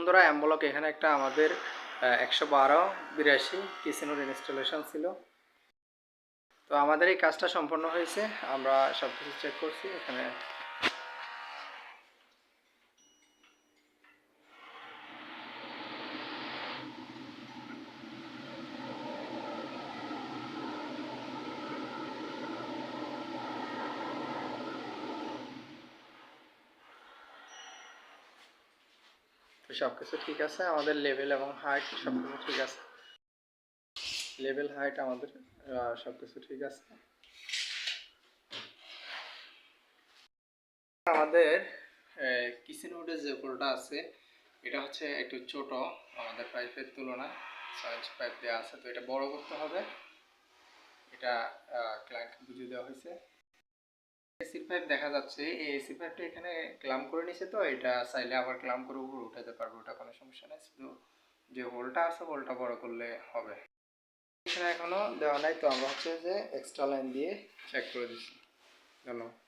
বন্ধুরা, অ্যাম্বলক এখানে একটা আমাদের 112/82 কিচেনের ইনস্টলেশন ছিল। তো আমাদের এই কাজটা সম্পন্ন হয়েছে, আমরা সব কিছু চেক করছি এখানে। তো সব কিছু ঠিক আছে, আমাদের লেভেল এবং হাইট সব কিছু ঠিক আছে। লেভেল হাইট আমাদের সব কিছু ঠিক আছে। আমাদের কিচেন উডের যে পোলটা আছে এটা হচ্ছে একটু ছোট আমাদের পাইপের তুলনায়, 6 ইঞ্চি পাইপ দেওয়া আছে। তো এটা বড় করতে হবে, এটা ক্লায়েন্টকে বুঝিয়ে দেওয়া হয়েছে। এসি পাইপ দেখা যাচ্ছে, এই এসি পাইপটা এখানে ক্লাম করে নিছে, তো এটা চাইলে আবার ক্লাম করে উপরে উঠাতে পারবে, ওটা কোনো সমস্যা নেই। শুধু যে হোলটা আছে হোলটা বড় করলে হবে। এখানে এখনো দেওয়া নাই, তো আমরা হচ্ছে যে এক্সট্রা লাইন দিয়ে চেক করে দিচ্ছি। ধন্যবাদ।